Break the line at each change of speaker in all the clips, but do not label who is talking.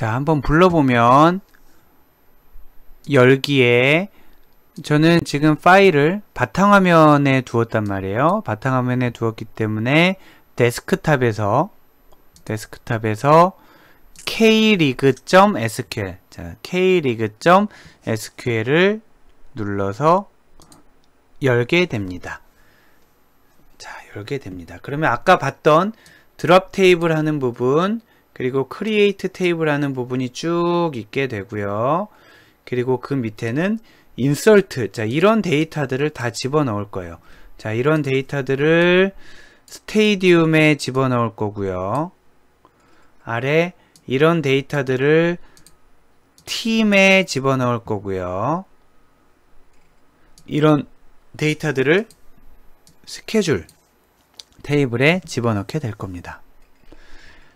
자, 한번 불러보면 열기에 저는 지금 파일을 바탕화면에 두었단 말이에요. 바탕화면에 두었기 때문에 데스크탑에서 krig.sql 자, krig.sql을 눌러서 열게 됩니다. 자, 열게 됩니다. 그러면 아까 봤던 드롭 테이블 하는 부분, 그리고 크리에이트 테이블 하는 부분이 쭉 있게 되고요. 그리고 그 밑에는 인설트, 자, 이런 데이터들을 다 집어넣을 거예요. 자, 이런 데이터들을 스테디움에 집어넣을 거고요. 아래 이런 데이터들을 팀에 집어넣을 거고요. 이런 데이터들을 스케줄 테이블에 집어넣게 될 겁니다.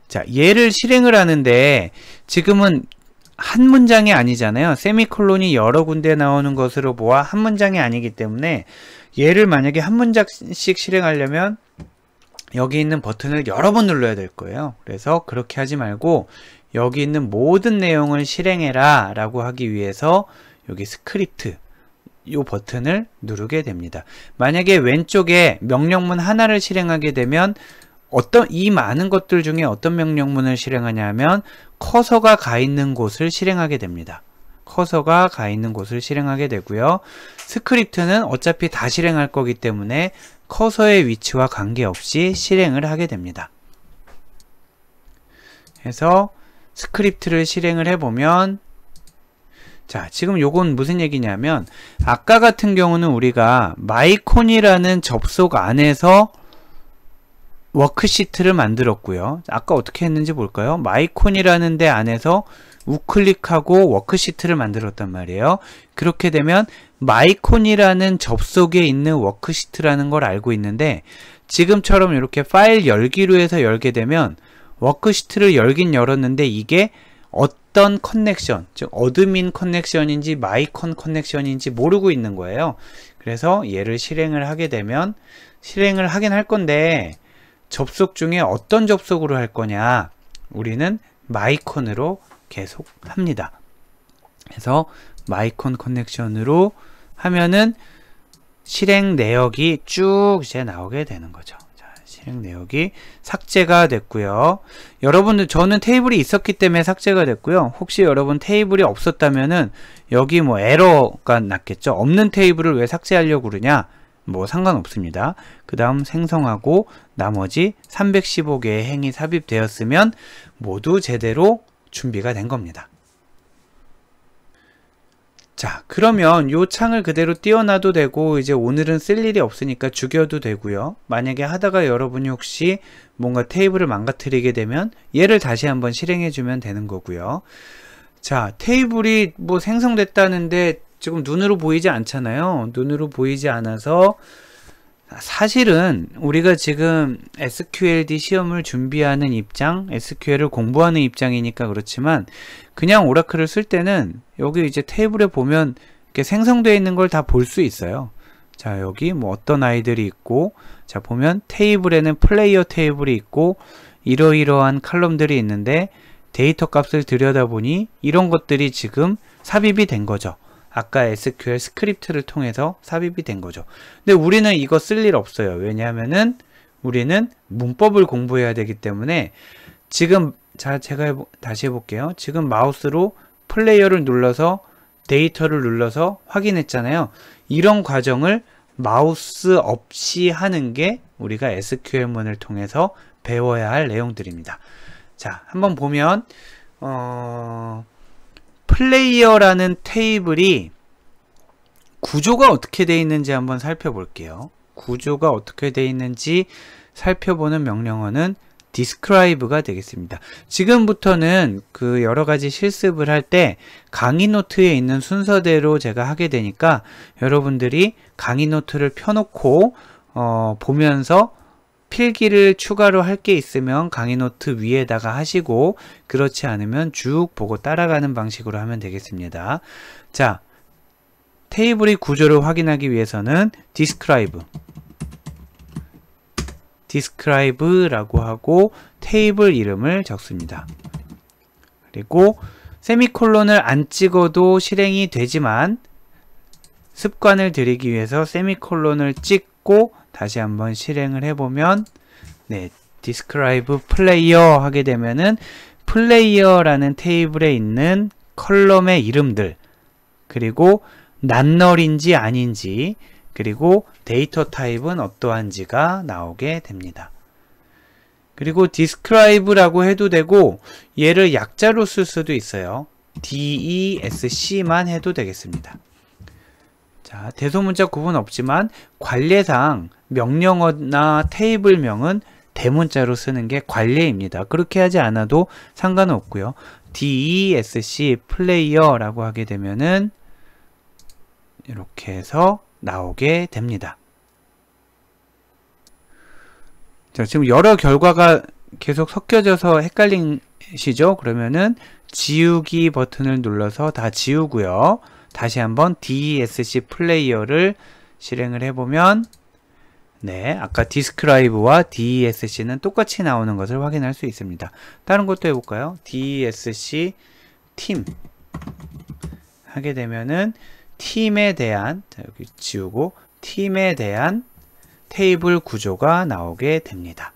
자, 얘를 실행을 하는데 지금은 한 문장이 아니잖아요. 세미콜론이 여러 군데 나오는 것으로 보아 한 문장이 아니기 때문에 얘를 만약에 한 문장씩 실행하려면 여기 있는 버튼을 여러 번 눌러야 될 거예요. 그래서 그렇게 하지 말고 여기 있는 모든 내용을 실행해라 라고 하기 위해서 여기 스크립트 이 버튼을 누르게 됩니다. 만약에 왼쪽에 명령문 하나를 실행하게 되면 이 많은 것들 중에 어떤 명령문을 실행하냐 하면 커서가 가 있는 곳을 실행하게 됩니다. 커서가 가 있는 곳을 실행하게 되고요. 스크립트는 어차피 다 실행할 거기 때문에 커서의 위치와 관계없이 실행을 하게 됩니다. 그래서 스크립트를 실행을 해보면 자, 지금 요건 무슨 얘기냐면 아까 같은 경우는 우리가 마이콘이라는 접속 안에서 워크시트를 만들었고요. 아까 어떻게 했는지 볼까요? 마이콘이라는 데 안에서 우클릭하고 워크시트를 만들었단 말이에요. 그렇게 되면 마이콘이라는 접속에 있는 워크시트라는 걸 알고 있는데 지금처럼 이렇게 파일 열기로 해서 열게 되면 워크시트를 열긴 열었는데 이게 어떤 커넥션, 즉 어드민 커넥션인지 마이콘 커넥션인지 모르고 있는 거예요. 그래서 얘를 실행을 하게 되면 실행을 하긴 할 건데 접속 중에 어떤 접속으로 할 거냐, 우리는 마이콘으로 계속 합니다. 그래서 마이콘 커넥션으로 하면은 실행 내역이 쭉 이제 나오게 되는 거죠. 자, 실행 내역이 삭제가 됐고요. 여러분들, 저는 테이블이 있었기 때문에 삭제가 됐고요. 혹시 여러분 테이블이 없었다면은 여기 뭐 에러가 났겠죠. 없는 테이블을 왜 삭제하려고 그러냐? 뭐 상관없습니다. 그 다음 생성하고 나머지 315개의 행이 삽입되었으면 모두 제대로 준비가 된 겁니다. 자, 그러면 요 창을 그대로 띄워놔도 되고 이제 오늘은 쓸 일이 없으니까 죽여도 되고요. 만약에 하다가 여러분이 혹시 뭔가 테이블을 망가뜨리게 되면 얘를 다시 한번 실행해 주면 되는 거고요. 자, 테이블이 뭐 생성됐다는데 지금 눈으로 보이지 않잖아요. 눈으로 보이지 않아서 사실은 우리가 지금 SQLD 시험을 준비하는 입장, SQL을 공부하는 입장이니까 그렇지만 그냥 오라클을 쓸 때는 여기 이제 테이블에 보면 이렇게 생성되어 있는 걸 다 볼 수 있어요. 자, 여기 뭐 어떤 아이들이 있고, 자, 보면 테이블에는 플레이어 테이블이 있고 이러이러한 칼럼들이 있는데 데이터 값을 들여다보니 이런 것들이 지금 삽입이 된 거죠. 아까 SQL 스크립트를 통해서 삽입이 된 거죠. 근데 우리는 이거 쓸 일 없어요. 왜냐하면은 우리는 문법을 공부해야 되기 때문에 지금, 자, 제가 다시 해볼게요. 지금 마우스로 플레이어를 눌러서 데이터를 눌러서 확인했잖아요. 이런 과정을 마우스 없이 하는 게 우리가 SQL문을 통해서 배워야 할 내용들입니다. 자, 한번 보면 플레이어라는 테이블이 구조가 어떻게 되어 있는지 한번 살펴볼게요. 구조가 어떻게 되어 있는지 살펴보는 명령어는 describe가 되겠습니다. 지금부터는 그 여러 가지 실습을 할 때 강의 노트에 있는 순서대로 제가 하게 되니까 여러분들이 강의 노트를 펴놓고 보면서 필기를 추가로 할 게 있으면 강의 노트 위에다가 하시고, 그렇지 않으면 쭉 보고 따라가는 방식으로 하면 되겠습니다. 자, 테이블의 구조를 확인하기 위해서는 describe라고 하고 테이블 이름을 적습니다. 그리고 세미콜론을 안 찍어도 실행이 되지만 습관을 들이기 위해서 세미콜론을 찍고 다시 한번 실행을 해보면 네, describe player 하게 되면은 플레이어라는 테이블에 있는 컬럼의 이름들, 그리고 낱널인지 아닌지, 그리고 데이터 타입은 어떠한지가 나오게 됩니다. 그리고 describe라고 해도 되고 얘를 약자로 쓸 수도 있어요. DESC만 해도 되겠습니다. 자, 대소문자 구분 없지만 관례상 명령어나 테이블명은 대문자로 쓰는 게 관례입니다. 그렇게 하지 않아도 상관은 없고요. DESC 플레이어라고 하게 되면은 이렇게 해서 나오게 됩니다. 자, 지금 여러 결과가 계속 섞여져서 헷갈리시죠? 그러면은 지우기 버튼을 눌러서 다 지우고요. 다시 한번 DESC 플레이어를 실행을 해보면 네, 아까 describe와 DESC는 똑같이 나오는 것을 확인할 수 있습니다. 다른 것도 해볼까요? DESC 팀 하게 되면은 팀에 대한, 자, 여기 지우고 팀에 대한 테이블 구조가 나오게 됩니다.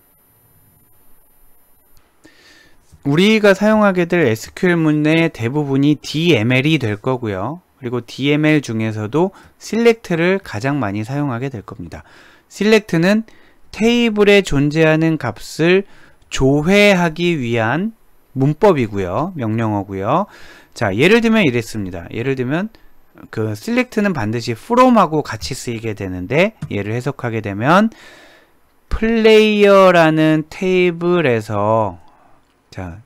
우리가 사용하게 될 SQL문의 대부분이 DML이 될 거고요. 그리고 DML 중에서도 select를 가장 많이 사용하게 될 겁니다. select는 테이블에 존재하는 값을 조회하기 위한 문법이고요. 명령어고요. 자, 예를 들면 이랬습니다. 예를 들면 그 select는 반드시 from하고 같이 쓰이게 되는데 얘를 해석하게 되면 player라는 테이블에서 자,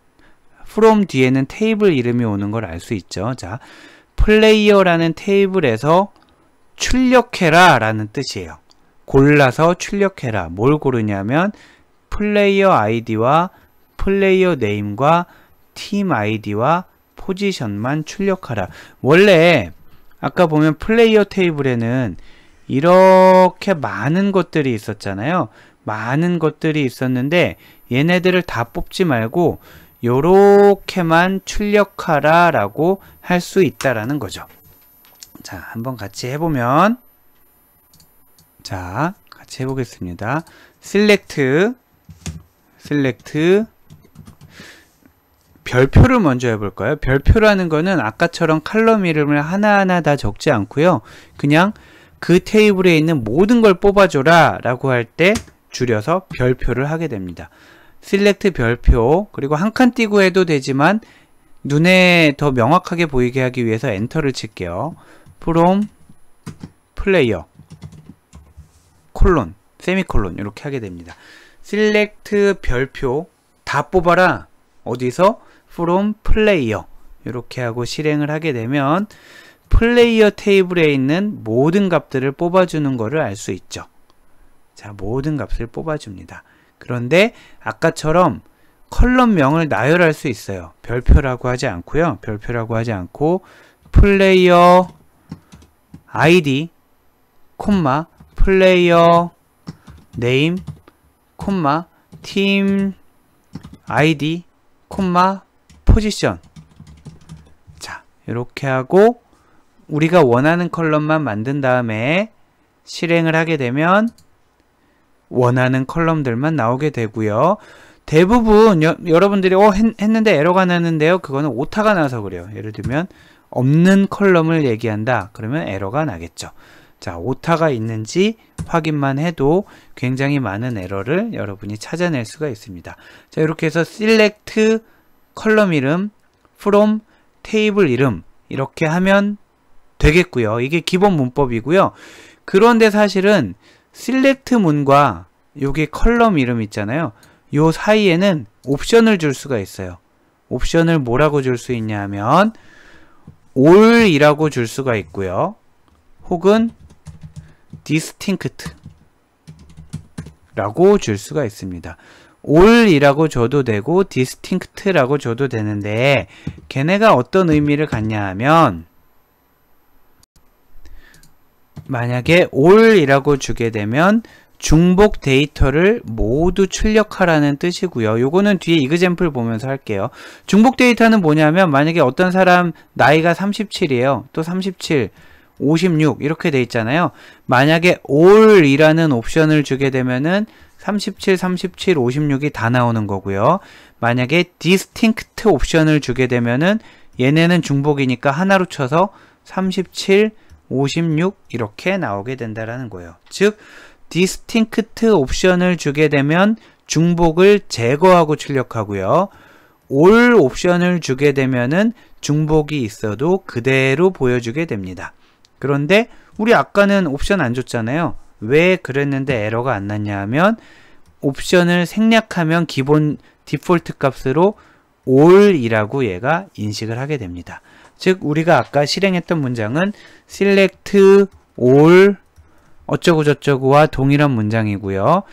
from 뒤에는 테이블 이름이 오는 걸 알 수 있죠. 자, player라는 테이블에서 출력해라 라는 뜻이에요. 골라서 출력해라. 뭘 고르냐면 플레이어 아이디와 플레이어 네임과 팀 아이디와 포지션만 출력하라. 원래 아까 보면 플레이어 테이블에는 이렇게 많은 것들이 있었잖아요. 많은 것들이 있었는데 얘네들을 다 뽑지 말고 요렇게만 출력하라 라고 할 수 있다라는 거죠. 자, 한번 같이 해보면 자, 같이 해보겠습니다. select 별표를 먼저 해볼까요? 별표라는 거는 아까처럼 칼럼 이름을 하나하나 다 적지 않고요. 그냥 그 테이블에 있는 모든 걸 뽑아줘라 라고 할 때 줄여서 별표를 하게 됩니다. select 별표, 그리고 한 칸 띄고 해도 되지만 눈에 더 명확하게 보이게 하기 위해서 엔터를 칠게요. from player 콜론, 세미콜론 이렇게 하게 됩니다. select 별표 다 뽑아라. 어디서? from player 이렇게 하고 실행을 하게 되면 플레이어 테이블에 있는 모든 값들을 뽑아주는 것을 알 수 있죠. 자, 모든 값을 뽑아줍니다. 그런데 아까처럼 컬럼명을 나열할 수 있어요. 별표라고 하지 않고요. 별표라고 하지 않고 플레이어 아이디, 콤마, 플레이어 네임, 콤마, 팀 아이디, 콤마, 포지션. 자, 이렇게 하고 우리가 원하는 컬럼만 만든 다음에 실행을 하게 되면 원하는 컬럼들만 나오게 되고요. 대부분 여러분들이 했는데 에러가 나는데요. 그거는 오타가 나서 그래요. 예를 들면 없는 컬럼을 얘기한다. 그러면 에러가 나겠죠. 자, 오타가 있는지 확인만 해도 굉장히 많은 에러를 여러분이 찾아낼 수가 있습니다. 자, 이렇게 해서 select 컬럼 이름, from 테이블 이름 이렇게 하면 되겠고요. 이게 기본 문법이고요. 그런데 사실은 select 문과 요게 컬럼 이름 있잖아요. 요 사이에는 옵션을 줄 수가 있어요. 옵션을 뭐라고 줄 수 있냐 하면 all 이라고 줄 수가 있고요. 혹은 distinct 라고 줄 수가 있습니다. all 이라고 줘도 되고 distinct 라고 줘도 되는데 걔네가 어떤 의미를 갖냐 하면 만약에 all 이라고 주게 되면 중복 데이터를 모두 출력하라는 뜻이고요. 요거는 뒤에 이그젬플 보면서 할게요. 중복 데이터는 뭐냐면 만약에 어떤 사람 나이가 37이에요. 또 37, 56 이렇게 돼 있잖아요. 만약에 all이라는 옵션을 주게 되면은 37, 37, 56이 다 나오는 거고요. 만약에 distinct 옵션을 주게 되면은 얘네는 중복이니까 하나로 쳐서 37, 56 이렇게 나오게 된다라는 거예요. 즉 distinct 옵션을 주게 되면 중복을 제거하고 출력하고요. all 옵션을 주게 되면은 중복이 있어도 그대로 보여주게 됩니다. 그런데 우리 아까는 옵션 안 줬잖아요. 왜 그랬는데 에러가 안 났냐 하면 옵션을 생략하면 기본 디폴트 값으로 all이라고 얘가 인식을 하게 됩니다. 즉 우리가 아까 실행했던 문장은 select all 어쩌고 저쩌고와 동일한 문장이고요.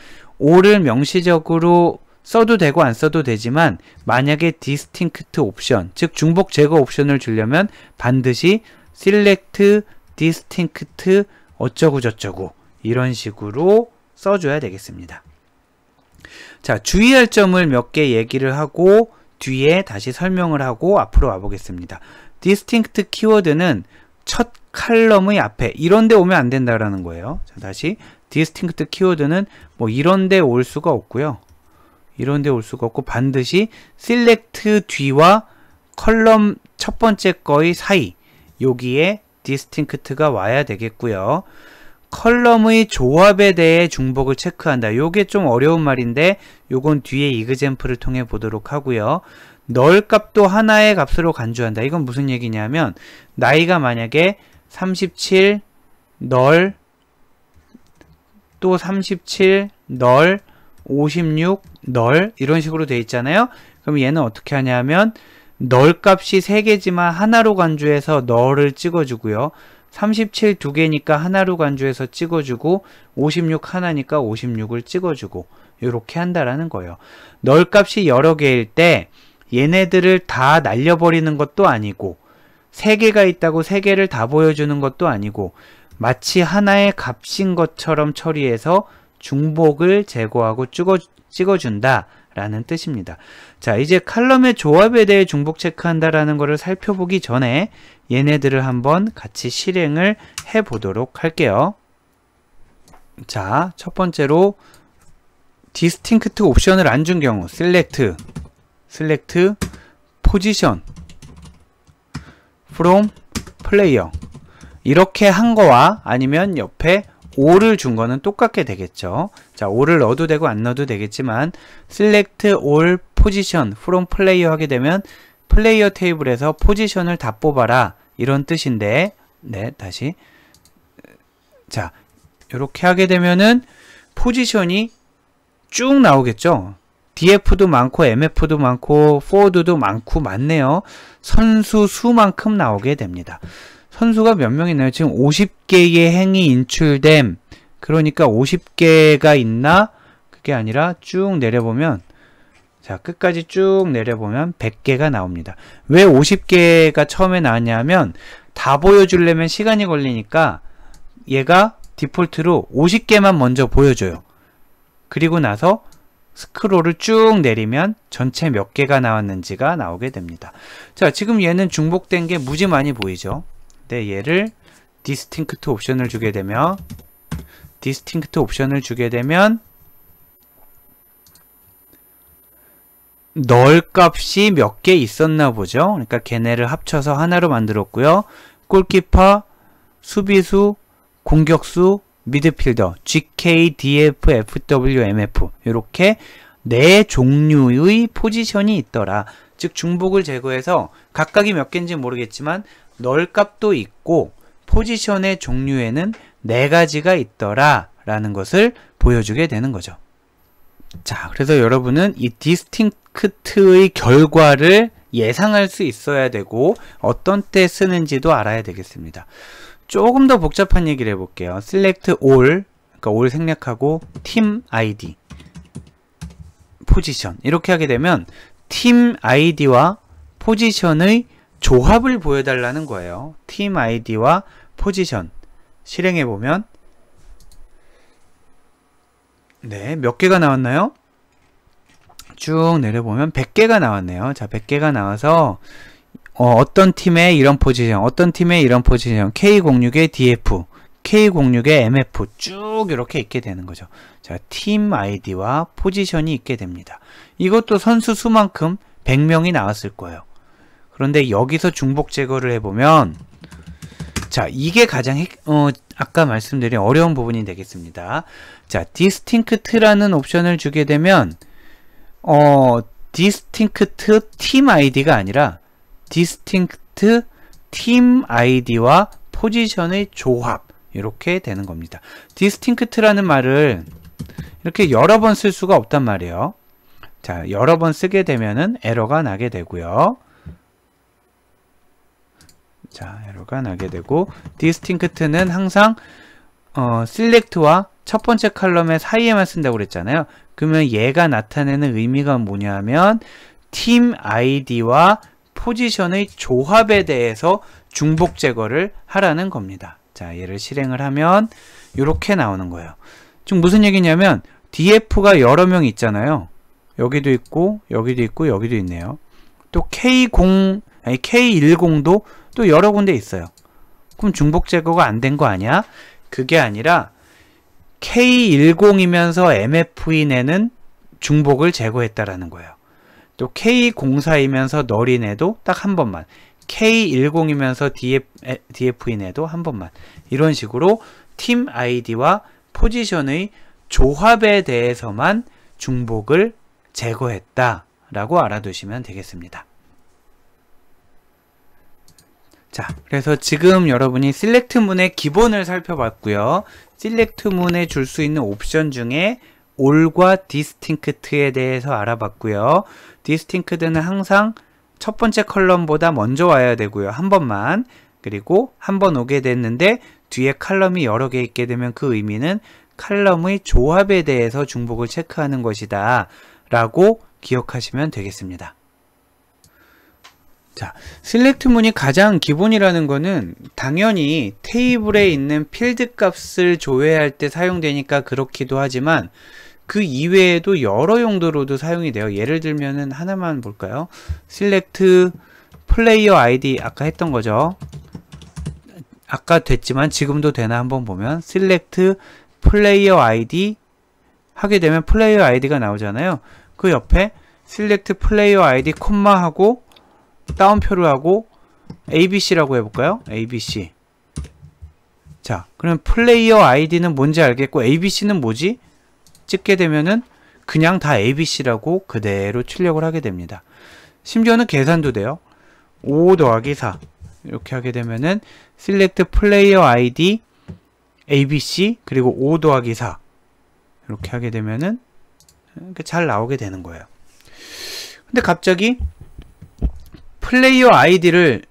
all을 명시적으로 써도 되고 안 써도 되지만 만약에 distinct 옵션, 즉 중복 제거 옵션을 주려면 반드시 select distinct 어쩌고 저쩌고 이런 식으로 써줘야 되겠습니다. 자, 주의할 점을 몇 개 얘기를 하고 뒤에 다시 설명을 하고 앞으로 와보겠습니다. distinct 키워드는 첫 칼럼의 앞에 이런 데 오면 안 된다라는 거예요. 자, 다시 distinct 키워드는 뭐 이런 데 올 수가 없고요. 이런 데 올 수가 없고 반드시 select 뒤와 컬럼 첫 번째 거의 사이 여기에 distinct가 와야 되겠고요. 컬럼의 조합에 대해 중복을 체크한다. 요게 좀 어려운 말인데 요건 뒤에 이그젬플을 통해 보도록 하고요. 널 값도 하나의 값으로 간주한다. 이건 무슨 얘기냐면 나이가 만약에 37 널 또 37 널 56 널 이런 식으로 돼 있잖아요. 그럼 얘는 어떻게 하냐면 널 값이 3개지만 하나로 간주해서 널을 찍어주고요. 37 2개니까 하나로 간주해서 찍어주고 56 하나니까 56을 찍어주고 이렇게 한다라는 거예요. 널 값이 여러 개일 때 얘네들을 다 날려버리는 것도 아니고 3개가 있다고 3개를 다 보여주는 것도 아니고 마치 하나의 값인 것처럼 처리해서 중복을 제거하고 찍어준다 라는 뜻입니다. 자, 이제 칼럼의 조합에 대해 중복 체크한다라는 것을 살펴보기 전에 얘네들을 한번 같이 실행을 해 보도록 할게요. 자, 첫 번째로 distinct 옵션을 안 준 경우 select position from player 이렇게 한 거와 아니면 옆에 all을 준 거는 똑같게 되겠죠. 자, all을 넣어도 되고 안 넣어도 되겠지만 select all position from player 하게 되면 플레이어 테이블에서 포지션을 다 뽑아라 이런 뜻인데 네, 다시 자, 이렇게 하게 되면은 포지션이 쭉 나오겠죠. DF도 많고 MF도 많고 포워드도 많고 많네요. 선수 수만큼 나오게 됩니다. 선수가 몇 명 있나요? 지금 50개의 행이 인출됨. 그러니까 50개가 있나? 그게 아니라 쭉 내려보면 자, 끝까지 쭉 내려보면 100개가 나옵니다. 왜 50개가 처음에 나왔냐면 다 보여주려면 시간이 걸리니까 얘가 디폴트로 50개만 먼저 보여줘요. 그리고 나서 스크롤을 쭉 내리면 전체 몇 개가 나왔는지가 나오게 됩니다. 자, 지금 얘는 중복된 게 무지 많이 보이죠. 네, 얘를 distinct 옵션을 주게 되면 널 값이 몇 개 있었나 보죠. 그러니까 걔네를 합쳐서 하나로 만들었고요. 골키퍼, 수비수, 공격수, 미드필더, GK, DF, FW, MF 이렇게 4종류의 포지션이 있더라. 즉 중복을 제거해서 각각이 몇 개인지 모르겠지만 널 값도 있고 포지션의 종류에는 4가지가 있더라 라는 것을 보여주게 되는 거죠. 자, 그래서 여러분은 이 distinct의 결과를 예상할 수 있어야 되고 어떤 때 쓰는지도 알아야 되겠습니다. 조금 더 복잡한 얘기를 해볼게요. select all, 그러니까 all 생략하고 team ID, 포지션 이렇게 하게 되면 팀 아이디와 포지션의 조합을 보여달라는 거예요. 팀 아이디와 포지션 실행해보면 네, 몇 개가 나왔나요? 쭉 내려보면 100개가 나왔네요. 자, 100개가 나와서 어떤 팀의 이런 포지션, 어떤 팀의 이런 포지션, K06의 DF, K06의 MF 쭉 이렇게 있게 되는 거죠. 자, 팀 아이디와 포지션이 있게 됩니다. 이것도 선수 수만큼 100명이 나왔을 거예요. 그런데 여기서 중복 제거를 해보면, 자, 이게 가장 아까 말씀드린 어려운 부분이 되겠습니다. 자, 디스팅크트라는 옵션을 주게 되면 디스팅크트 팀 아이디가 아니라 디스팅크트 팀 아이디와 포지션의 조합, 이렇게 되는 겁니다. 디스팅크트라는 말을 이렇게 여러 번 쓸 수가 없단 말이에요. 자, 여러 번 쓰게 되면은 에러가 나게 되고요. 자, 에러가 나게 되고, 디스팅크트는 항상 셀렉트와 첫 번째 칼럼의 사이에만 쓴다고 그랬잖아요. 그러면 얘가 나타내는 의미가 뭐냐면 팀 아이디와 포지션의 조합에 대해서 중복 제거를 하라는 겁니다. 자, 얘를 실행을 하면 이렇게 나오는 거예요. 지금 무슨 얘기냐면 DF가 여러 명 있잖아요. 여기도 있고 여기도 있고 여기도 있네요. 또 K10도 또 여러 군데 있어요. 그럼 중복 제거가 안 된 거 아니야? 그게 아니라 K10이면서 MF인에는 중복을 제거했다라는 거예요. 또 K04이면서 널인에도 딱 한 번만, K10이면서 DF인에도 한 번만, 이런 식으로 팀 아이디와 포지션의 조합에 대해서만 중복을 제거했다라고 알아두시면 되겠습니다. 자, 그래서 지금 여러분이 셀렉트 문의 기본을 살펴봤고요. 셀렉트 문에 줄 수 있는 옵션 중에 all과 distinct에 대해서 알아봤고요. distinct는 항상 첫 번째 컬럼보다 먼저 와야 되고요. 한 번만. 그리고 한 번 오게 됐는데 뒤에 칼럼이 여러 개 있게 되면 그 의미는 칼럼의 조합에 대해서 중복을 체크하는 것이다 라고 기억하시면 되겠습니다. 자, 셀렉트 문이 가장 기본이라는 거는 당연히 테이블에 있는 필드 값을 조회할 때 사용되니까 그렇기도 하지만 그 이외에도 여러 용도로도 사용이 돼요. 예를 들면은 하나만 볼까요? 셀렉트 플레이어 아이디 아까 했던 거죠. 아까 됐지만 지금도 되나 한번 보면 셀렉트 플레이어 아이디 하게 되면 플레이어 아이디가 나오잖아요. 그 옆에 셀렉트 플레이어 아이디 콤마 하고 다운표를 하고 ABC라고 해볼까요? ABC. 자, 그럼 플레이어 아이디는 뭔지 알겠고 ABC는 뭐지? 찍게 되면은 그냥 다 ABC라고 그대로 출력을 하게 됩니다. 심지어는 계산도 돼요. 5 더하기 4 이렇게 하게 되면은 select player ID ABC 그리고 5 더하기 4 이렇게 하게 되면은 잘 나오게 되는 거예요. 근데 갑자기 플레이어 아이디를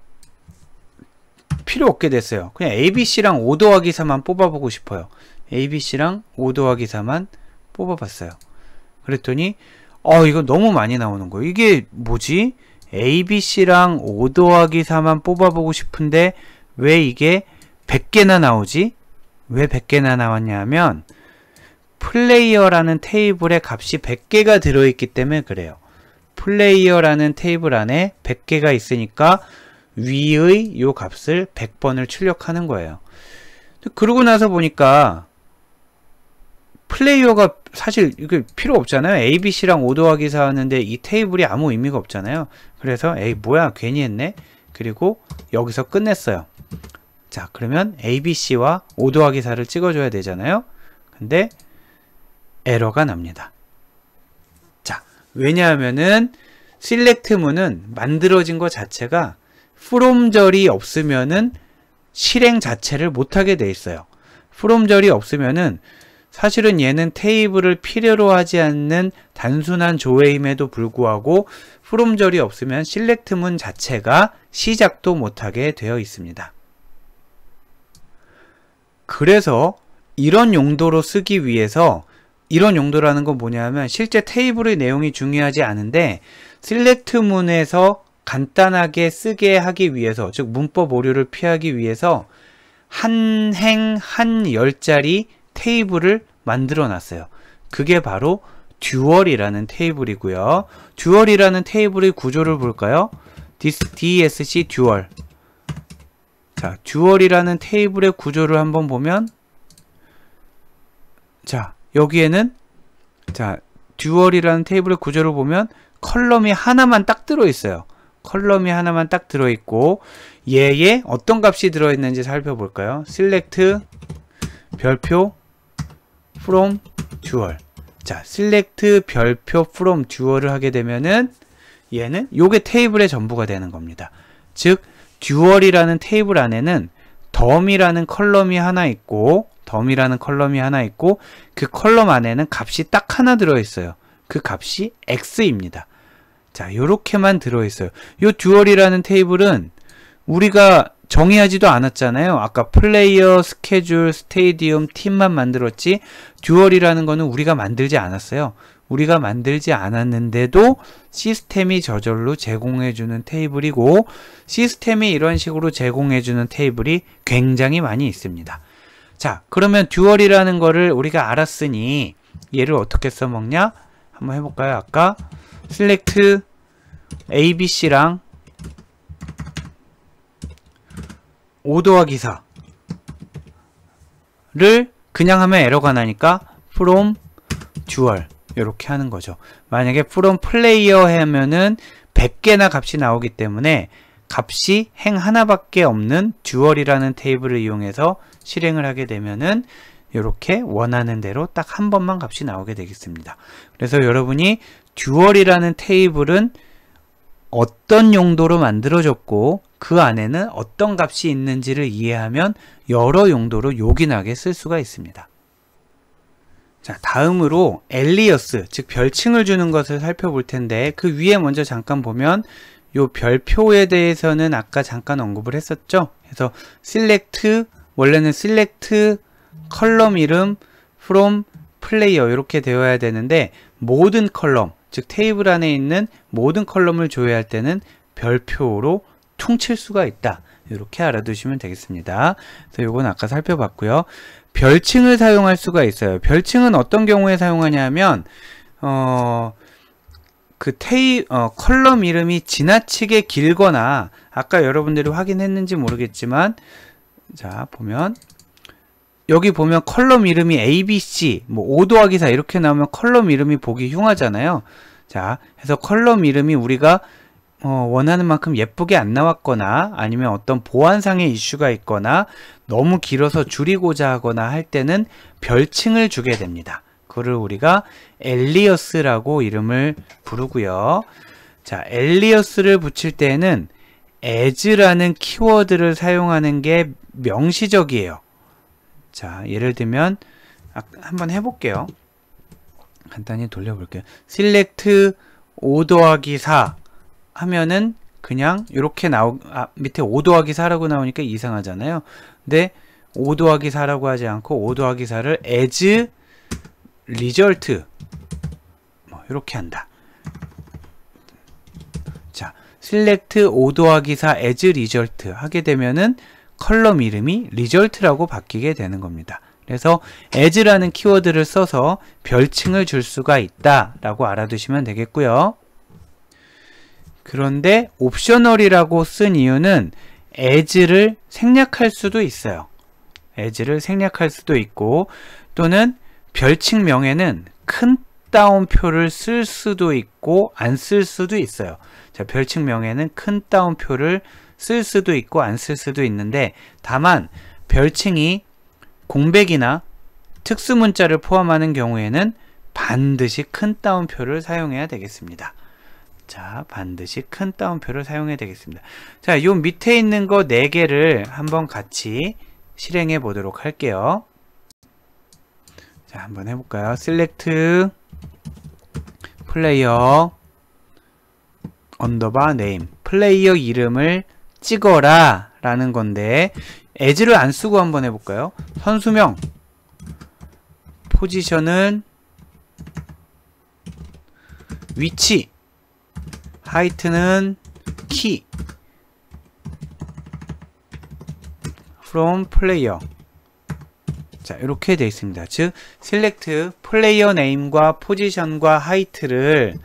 필요 없게 됐어요. 그냥 ABC랑 5 더하기 4만 뽑아보고 싶어요. ABC랑 5 더하기 4만 뽑아봤어요. 그랬더니 이거 너무 많이 나오는 거예요. 이게 뭐지? ABC랑 5 더하기 4만 뽑아보고 싶은데 왜 이게 100개나 나오지? 왜 100개나 나왔냐면 플레이어라는 테이블에 값이 100개가 들어있기 때문에 그래요. 플레이어라는 테이블 안에 100개가 있으니까 위의 요 값을 100번을 출력하는 거예요. 그러고 나서 보니까 플레이어가 사실 이게 필요 없잖아요. ABC랑 5 더하기 4 하는데 이 테이블이 아무 의미가 없잖아요. 그래서 에이 뭐야 괜히 했네. 그리고 여기서 끝냈어요. 자, 그러면 ABC와 5 더하기 4를 찍어줘야 되잖아요. 근데 에러가 납니다. 자, 왜냐하면은 select 문은 만들어진 것 자체가 from절이 없으면은 실행 자체를 못하게 돼 있어요. from절이 없으면은 사실은 얘는 테이블을 필요로 하지 않는 단순한 조회임에도 불구하고 from절이 없으면 select 문 자체가 시작도 못하게 되어 있습니다. 그래서 이런 용도로 쓰기 위해서 이런 용도라는 건 뭐냐면 실제 테이블의 내용이 중요하지 않은데 select 문에서 간단하게 쓰게 하기 위해서 즉 문법 오류를 피하기 위해서 한 행 한 열짜리 테이블을 만들어 놨어요. 그게 바로 듀얼이라는 테이블이고요. 듀얼이라는 테이블의 구조를 볼까요? DSC 듀얼. 자, 듀얼이라는 테이블의 구조를 한번 보면, 자, 여기에는, 자, 듀얼이라는 테이블의 구조를 보면 컬럼이 하나만 딱 들어있어요. 컬럼이 하나만 딱 들어있고, 얘에 어떤 값이 들어있는지 살펴볼까요? select 별표 from 듀얼. 자, select 별표 from 듀얼을 하게 되면은 얘는 요게 테이블의 전부가 되는 겁니다. 즉 듀얼이라는 테이블 안에는 덤이라는 컬럼이 하나 있고 그 컬럼 안에는 값이 딱 하나 들어있어요. 그 값이 x입니다. 자, 요렇게만 들어있어요. 요 듀얼이라는 테이블은 우리가 정의하지도 않았잖아요. 아까 플레이어, 스케줄, 스테디움, 팀만 만들었지 듀얼이라는 거는 우리가 만들지 않았어요. 우리가 만들지 않았는데도 시스템이 저절로 제공해주는 테이블이고, 시스템이 이런 식으로 제공해주는 테이블이 굉장히 많이 있습니다. 자, 그러면 듀얼이라는 거를 우리가 알았으니 얘를 어떻게 써먹냐? 한번 해볼까요? 아까 select ABC랑 5 더하기 4를 그냥 하면 에러가 나니까 from 듀얼 이렇게 하는 거죠. 만약에 from player 하면은 100개나 값이 나오기 때문에 값이 행 하나밖에 없는 듀얼이라는 테이블을 이용해서 실행을 하게 되면은 이렇게 원하는 대로 딱 한 번만 값이 나오게 되겠습니다. 그래서 여러분이 듀얼이라는 테이블은 어떤 용도로 만들어졌고 그 안에는 어떤 값이 있는지를 이해하면 여러 용도로 요긴하게 쓸 수가 있습니다. 자, 다음으로 엘리어스, 즉 별칭을 주는 것을 살펴볼 텐데, 그 위에 먼저 잠깐 보면 요 별표에 대해서는 아까 잠깐 언급을 했었죠. 그래서 select, 원래는 select 컬럼 이름 from player 이렇게 되어야 되는데, 모든 컬럼, 즉 테이블 안에 있는 모든 컬럼을 조회할 때는 별표로 퉁칠 수가 있다. 이렇게 알아두시면 되겠습니다. 그래서 요건 아까 살펴봤고요. 별칭을 사용할 수가 있어요. 별칭은 어떤 경우에 사용하냐면 컬럼 이름이 지나치게 길거나, 아까 여러분들이 확인했는지 모르겠지만, 자, 보면 여기 보면 컬럼 이름이 ABC, 뭐 5 더하기 4 이렇게 나오면 컬럼 이름이 보기 흉하잖아요. 자, 그래서 컬럼 이름이 우리가 원하는 만큼 예쁘게 안 나왔거나, 아니면 어떤 보안상의 이슈가 있거나 너무 길어서 줄이고자 하거나 할 때는 별칭을 주게 됩니다. 그거를 우리가 엘리어스라고 이름을 부르고요. 자, 엘리어스를 붙일 때는 as라는 키워드를 사용하는 게 명시적이에요. 자, 예를 들면 한번 해볼게요. 간단히 돌려볼게요. select 5 더하기 4 하면은 그냥 이렇게 밑에 5 더하기 4라고 나오니까 이상하잖아요. 근데 5 더하기 4라고 하지 않고 5 더하기 4를 as result 뭐 이렇게 한다. 자, select 5 더하기 4 as result 하게 되면은 컬럼 이름이 result라고 바뀌게 되는 겁니다. 그래서 as라는 키워드를 써서 별칭을 줄 수가 있다 라고 알아두시면 되겠고요. 그런데 옵셔널이라고 쓴 이유는 as를 생략할 수도 있어요. as를 생략할 수도 있고, 또는 별칭명에는 큰 따옴표를 쓸 수도 있고 안 쓸 수도 있어요. 자, 별칭명에는 큰 따옴표를 쓸 수도 있고 안 쓸 수도 있는데, 다만 별칭이 공백이나 특수문자를 포함하는 경우에는 반드시 큰 따옴표를 사용해야 되겠습니다. 자, 반드시 큰 따옴표를 사용해야 되겠습니다. 자, 요 밑에 있는 거 4개를 한번 같이 실행해 보도록 할게요. 자, 한번 해볼까요? select player underbar name, 플레이어 이름을 찍어라 라는 건데, as를 안 쓰고 한번 해볼까요? 선수명, 포지션은 위치, 하이트는 키, from player. 자, 이렇게 되어 있습니다. 즉, select 플레이어 네임과 포지션과 하이트를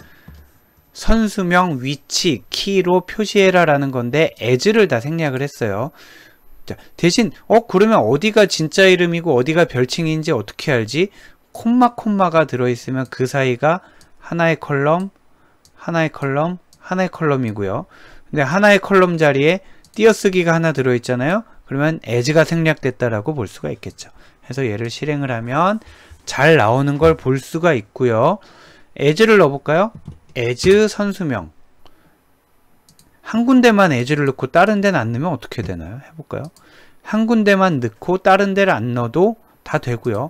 선수명, 위치, 키로 표시해라 라는 건데 as를 다 생략을 했어요. 자, 대신 그러면 어디가 진짜 이름이고 어디가 별칭인지 어떻게 알지? 콤마가 들어있으면 그 사이가 하나의 컬럼, 하나의 컬럼, 하나의 컬럼이고요. 근데 하나의 컬럼 자리에 띄어쓰기가 하나 들어있잖아요. 그러면 as가 생략됐다라고 볼 수가 있겠죠. 그래서 얘를 실행을 하면 잘 나오는 걸 볼 수가 있고요. as를 넣어볼까요? as 선수명. 한 군데만 as를 넣고 다른 데는 안 넣으면 어떻게 되나요? 해볼까요? 한 군데만 넣고 다른 데를 안 넣어도 다 되고요.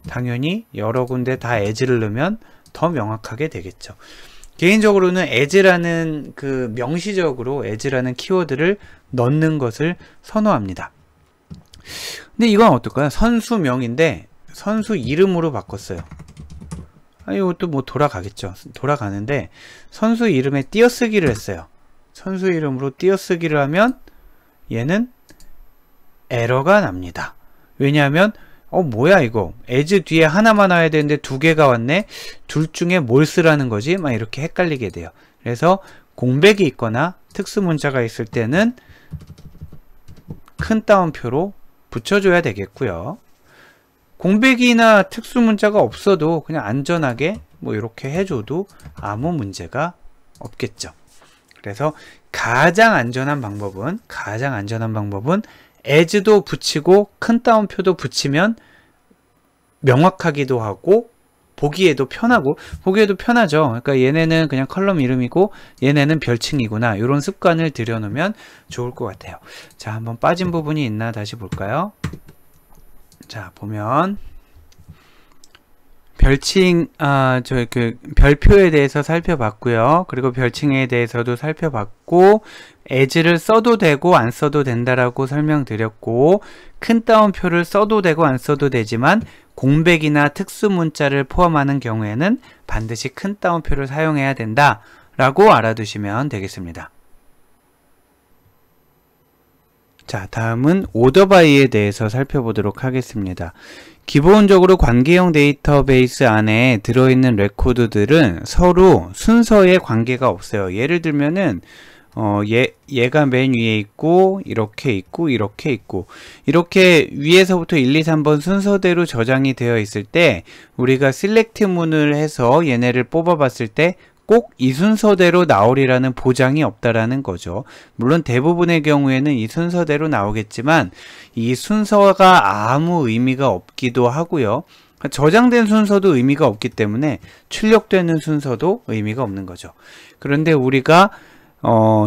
당연히 여러 군데 다 as를 넣으면 더 명확하게 되겠죠. 개인적으로는 as라는 그 명시적으로 as라는 키워드를 넣는 것을 선호합니다. 근데 이건 어떨까요? 선수명인데 선수 이름으로 바꿨어요. 이것도 뭐 돌아가겠죠. 돌아가는데 선수 이름에 띄어쓰기를 했어요. 선수 이름으로 띄어쓰기를 하면 얘는 에러가 납니다. 왜냐하면 뭐야 이거 as 뒤에 하나만 와야 되는데 두 개가 왔네. 둘 중에 뭘 쓰라는 거지? 막 이렇게 헷갈리게 돼요. 그래서 공백이 있거나 특수 문자가 있을 때는 큰 따옴표로 붙여줘야 되겠고요. 공백이나 특수 문자가 없어도 그냥 안전하게 뭐 이렇게 해줘도 아무 문제가 없겠죠. 그래서 가장 안전한 방법은 as도 붙이고 큰 따옴표도 붙이면 명확하기도 하고 보기에도 편하고 보기에도 편하죠. 그러니까 얘네는 그냥 컬럼 이름이고 얘네는 별칭이구나. 이런 습관을 들여놓으면 좋을 것 같아요. 자, 한번 빠진 부분이 있나 다시 볼까요? 자, 보면 별칭, 별표에 대해서 살펴봤고요. 그리고 별칭에 대해서도 살펴봤고, as를 써도 되고 안 써도 된다라고 설명드렸고, 큰 따옴표를 써도 되고 안 써도 되지만 공백이나 특수 문자를 포함하는 경우에는 반드시 큰 따옴표를 사용해야 된다라고 알아두시면 되겠습니다. 자, 다음은 오더 바이에 대해서 살펴보도록 하겠습니다. 기본적으로 관계형 데이터베이스 안에 들어있는 레코드들은 서로 순서에 관계가 없어요. 예를 들면은 얘가 맨 위에 있고 이렇게 있고 이렇게 있고 이렇게 위에서부터 1, 2, 3번 순서대로 저장이 되어 있을 때 우리가 select 문을 해서 얘네를 뽑아 봤을 때 꼭 이 순서대로 나오리라는 보장이 없다라는 거죠. 물론 대부분의 경우에는 이 순서대로 나오겠지만 이 순서가 아무 의미가 없기도 하고요. 저장된 순서도 의미가 없기 때문에 출력되는 순서도 의미가 없는 거죠. 그런데 우리가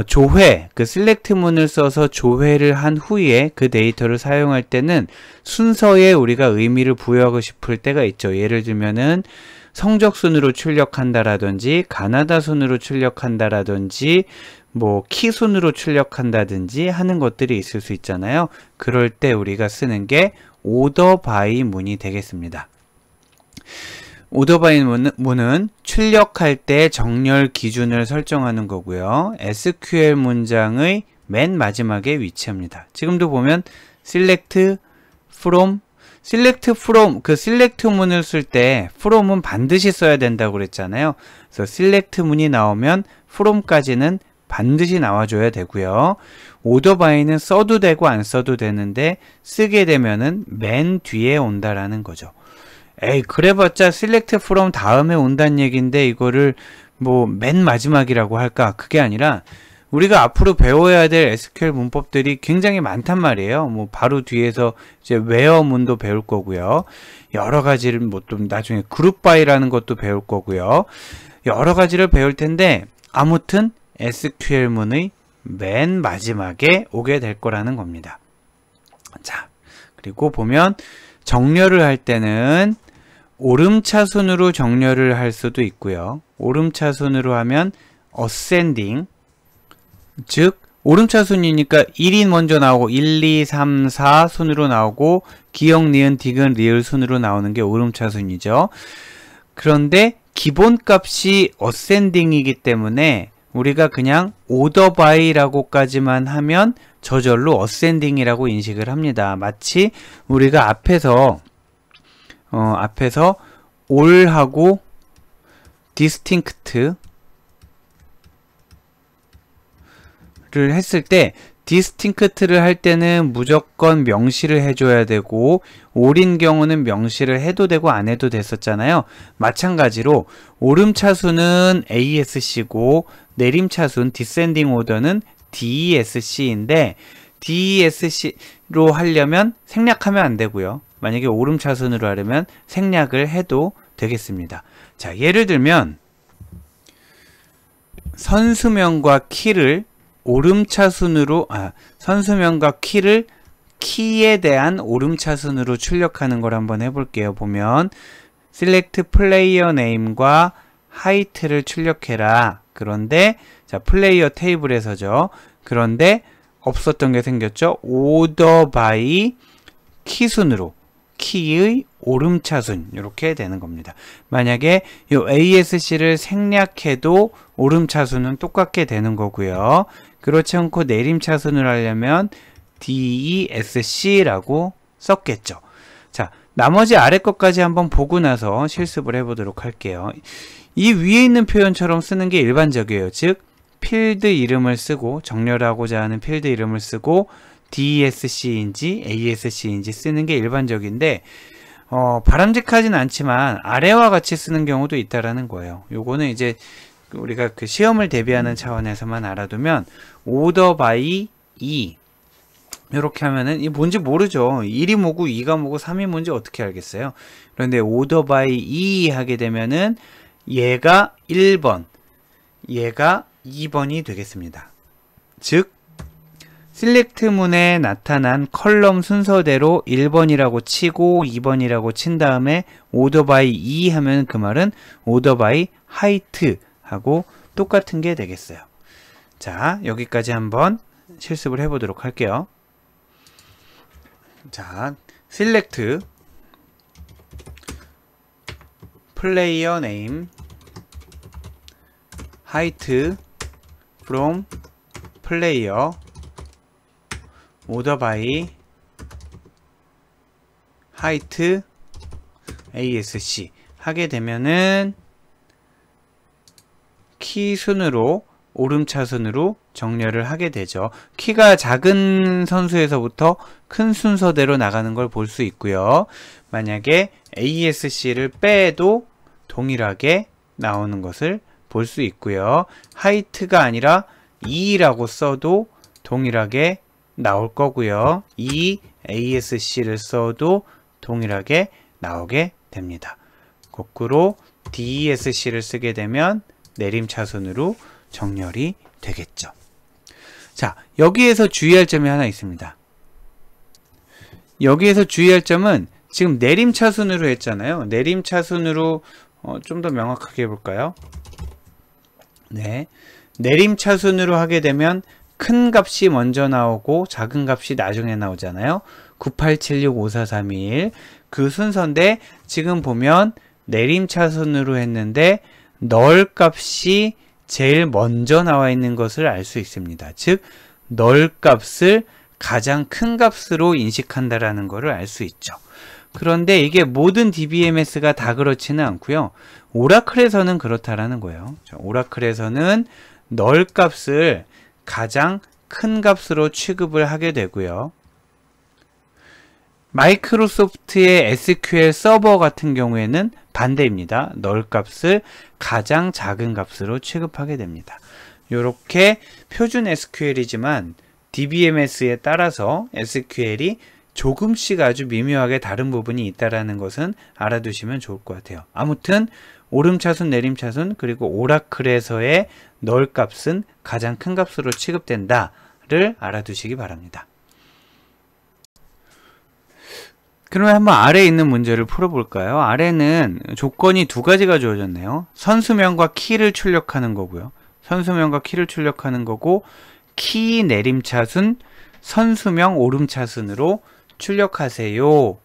조회, 그 select 문을 써서 조회를 한 후에 그 데이터를 사용할 때는 순서에 우리가 의미를 부여하고 싶을 때가 있죠. 예를 들면은 성적 순으로 출력한다라든지 가나다 순으로 출력한다라든지 뭐 키 순으로 출력한다든지 하는 것들이 있을 수 있잖아요. 그럴 때 우리가 쓰는 게 오더 바이 문이 되겠습니다. 오더 바이 문은 출력할 때 정렬 기준을 설정하는 거고요. SQL 문장의 맨 마지막에 위치합니다. 지금도 보면 select from 그 select 문을 쓸 때 from은 반드시 써야 된다고 그랬잖아요. 그래서 select 문이 나오면 from까지는 반드시 나와줘야 되고요. 오더 바이는 써도 되고 안 써도 되는데 쓰게 되면은 맨 뒤에 온다라는 거죠. 그래봤자 select from 다음에 온다는 얘기인데 이거를 뭐 맨 마지막이라고 할까? 그게 아니라 우리가 앞으로 배워야 될 SQL 문법들이 굉장히 많단 말이에요. 뭐 바로 뒤에서 이제 where 문도 배울 거고요. 여러 가지를 뭐 좀 나중에 group by라는 것도 배울 거고요. 여러 가지를 배울 텐데 아무튼 SQL 문의 맨 마지막에 오게 될 거라는 겁니다. 자, 그리고 보면 정렬을 할 때는 오름차순으로 정렬을 할 수도 있고요. 오름차순으로 하면 ascending, 즉 오름차순이니까 1이 먼저 나오고 1, 2, 3, 4 순으로 나오고 기역, 니은, 디귿, 리을 순으로 나오는 게 오름차순이죠. 그런데 기본값이 ascending이기 때문에 우리가 그냥 order by라고까지만 하면 저절로 ascending이라고 인식을 합니다. 마치 우리가 앞에서 앞에서 all하고 distinct를 했을 때 distinct를 할 때는 무조건 명시를 해줘야 되고 all인 경우는 명시를 해도 되고 안 해도 됐었잖아요. 마찬가지로 오름차순은 ASC고 내림차순 descending order는 DESC인데 DESC로 하려면 생략하면 안 되고요. 만약에 오름차순으로 하려면 생략을 해도 되겠습니다. 자, 예를 들면 선수명과 키를 오름차순으로 선수명과 키를 키에 대한 오름차순으로 출력하는 걸 한번 해볼게요. 보면 select player name과 height를 출력해라. 그런데 자, 플레이어 테이블에서죠. 그런데 없었던 게 생겼죠. order by 키순으로 키의 오름차순 이렇게 되는 겁니다. 만약에 이 ASC를 생략해도 오름차순은 똑같게 되는 거고요. 그렇지 않고 내림차순을 하려면 DESC라고 썼겠죠. 자, 나머지 아래 것까지 한번 보고 나서 실습을 해보도록 할게요. 이 위에 있는 표현처럼 쓰는 게 일반적이에요. 즉 필드 이름을 쓰고 정렬하고자 하는 필드 이름을 쓰고 DESC인지 ASC인지 쓰는 게 일반적인데 바람직하진 않지만 아래와 같이 쓰는 경우도 있다라는 거예요. 요거는 이제 우리가 그 시험을 대비하는 차원에서만 알아두면 order by E 이렇게 하면은 이 뭔지 모르죠. 1이 뭐고 2가 뭐고 3이 뭔지 어떻게 알겠어요. 그런데 order by E 하게 되면은 얘가 1번 얘가 2번이 되겠습니다. 즉 셀렉트문에 나타난 컬럼 순서대로 1번이라고 치고 2번이라고 친 다음에 order by E 하면 그 말은 order by height 하고 똑같은 게 되겠어요. 자, 여기까지 한번 실습을 해보도록 할게요. 자, select player name height from player order by height ASC 하게 되면은 키 순으로 오름차순으로 정렬을 하게 되죠. 키가 작은 선수에서부터 큰 순서대로 나가는 걸 볼 수 있고요. 만약에 ASC를 빼도 동일하게 나오는 것을 볼 수 있고요. 하이트가 아니라 2라고 써도 동일하게 나올 거고요. 이 ASC를 써도 동일하게 나오게 됩니다. 거꾸로 DESC를 쓰게 되면 내림차순으로 정렬이 되겠죠. 자, 여기에서 주의할 점이 하나 있습니다. 여기에서 주의할 점은 지금 내림차순으로 했잖아요. 내림차순으로 좀 더 명확하게 해볼까요? 네, 내림차순으로 하게 되면 큰 값이 먼저 나오고 작은 값이 나중에 나오잖아요. 98765431 그 순서인데 지금 보면 내림차순으로 했는데 널 값이 제일 먼저 나와 있는 것을 알 수 있습니다. 즉 널 값을 가장 큰 값으로 인식한다라는 것을 알 수 있죠. 그런데 이게 모든 DBMS가 다 그렇지는 않고요. 오라클에서는 그렇다라는 거예요. 오라클에서는 널 값을 가장 큰 값으로 취급을 하게 되고요. 마이크로소프트의 SQL 서버 같은 경우에는 반대입니다. 널 값을 가장 작은 값으로 취급하게 됩니다. 이렇게 표준 SQL이지만 DBMS에 따라서 SQL이 조금씩 아주 미묘하게 다른 부분이 있다는 것은 알아두시면 좋을 것 같아요. 아무튼 오름차순, 내림차순, 그리고 오라클에서의 널 값은 가장 큰 값으로 취급된다를 알아두시기 바랍니다. 그러면 한번 아래에 있는 문제를 풀어볼까요? 아래는 조건이 두 가지가 주어졌네요. 선수명과 키를 출력하는 거고요. 선수명과 키를 출력하는 거고 키 내림차순, 선수명 오름차순으로 출력하세요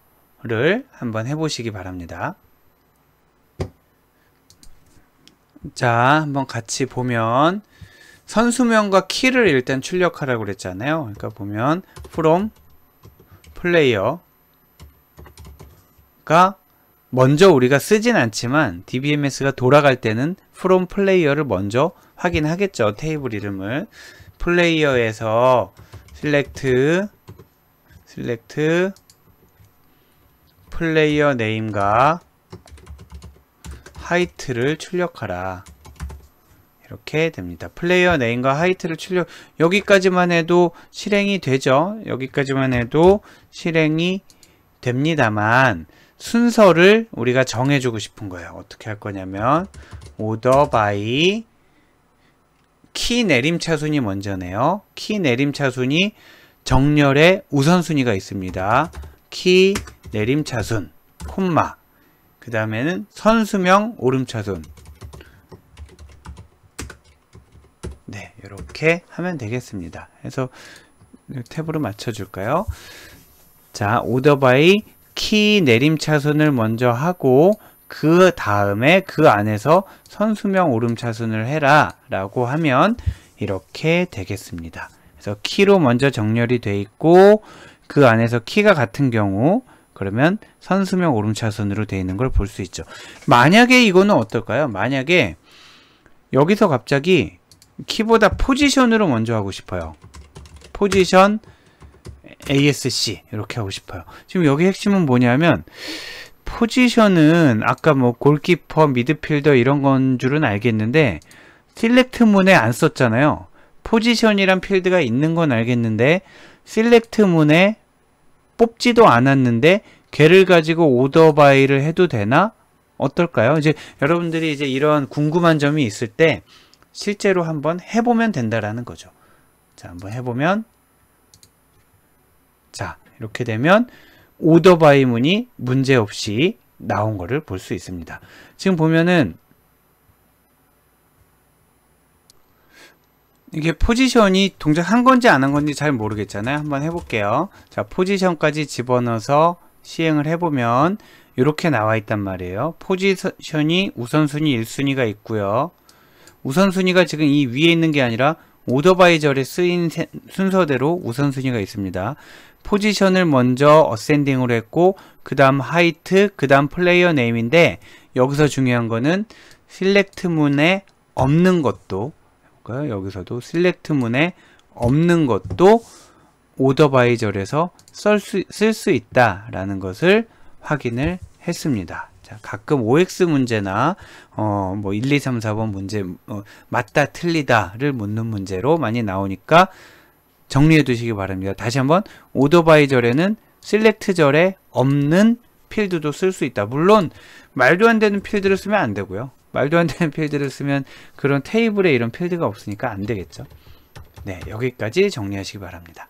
를 한번 해보시기 바랍니다. 자, 한번 같이 보면 선수명과 키를 일단 출력하라고 그랬잖아요. 그러니까 보면 from player가 먼저 우리가 쓰진 않지만 DBMS가 돌아갈 때는 from 플레이어를 먼저 확인하겠죠. 테이블 이름을 플레이어에서 select 플레이어 네임과 하이트를 출력하라. 이렇게 됩니다. 플레이어 네임과 하이트를 여기까지만 해도 실행이 되죠. 여기까지만 해도 실행이 됩니다만 순서를 우리가 정해주고 싶은 거예요. 어떻게 할 거냐면 order by 키 내림차순이 먼저네요. 키 내림차순이 정렬의 우선순위가 있습니다. 키 내림차순 콤마 그 다음에는 선수명 오름차순. 네, 이렇게 하면 되겠습니다. 그래서 탭으로 맞춰줄까요? 자, order by 키 내림차순을 먼저 하고 그 다음에 그 안에서 선수명 오름차순을 해라 라고 하면 이렇게 되겠습니다. 그래서 키로 먼저 정렬이 돼 있고 그 안에서 키가 같은 경우 그러면 선수명 오름차순으로 되어 있는 걸 볼 수 있죠. 만약에 이거는 어떨까요? 만약에 여기서 갑자기 키보다 포지션으로 먼저 하고 싶어요. 포지션 ASC 이렇게 하고 싶어요. 지금 여기 핵심은 뭐냐면 포지션은 아까 뭐 골키퍼, 미드필더 이런 건 줄은 알겠는데 셀렉트 문에 안 썼잖아요. 포지션이란 필드가 있는 건 알겠는데 셀렉트 문에 뽑지도 않았는데 걔를 가지고 오더 바이를 해도 되나? 어떨까요? 이제 여러분들이 이제 이런 궁금한 점이 있을 때 실제로 한번 해보면 된다라는 거죠. 자, 한번 해보면 자, 이렇게 되면 오더 바이 문이 문제없이 나온 거를 볼 수 있습니다. 지금 보면은 이게 포지션이 동작한 건지 안 한 건지 잘 모르겠잖아요. 한번 해볼게요. 자, 포지션까지 집어넣어서 시행을 해보면 이렇게 나와 있단 말이에요. 포지션이 우선순위 1순위가 있고요. 우선순위가 지금 이 위에 있는 게 아니라 오더바이절에 쓰인 순서대로 우선순위가 있습니다. 포지션을 먼저 어센딩으로 했고 그 다음 하이트, 그 다음 플레이어 네임인데 여기서 중요한 거는 셀렉트 문에 없는 것도 여기서도 셀렉트 문에 없는 것도 오더바이절에서 쓸 수 있다라는 것을 확인을 했습니다. 자, 가끔 OX 문제나 뭐 1, 2, 3, 4번 문제 맞다 틀리다를 묻는 문제로 많이 나오니까 정리해 두시기 바랍니다. 다시 한번 오더바이절에는 셀렉트절에 없는 필드도 쓸 수 있다. 물론 말도 안 되는 필드를 쓰면 안 되고요. 말도 안 되는 필드를 쓰면 그런 테이블에 이런 필드가 없으니까 안 되겠죠. 네, 여기까지 정리하시기 바랍니다.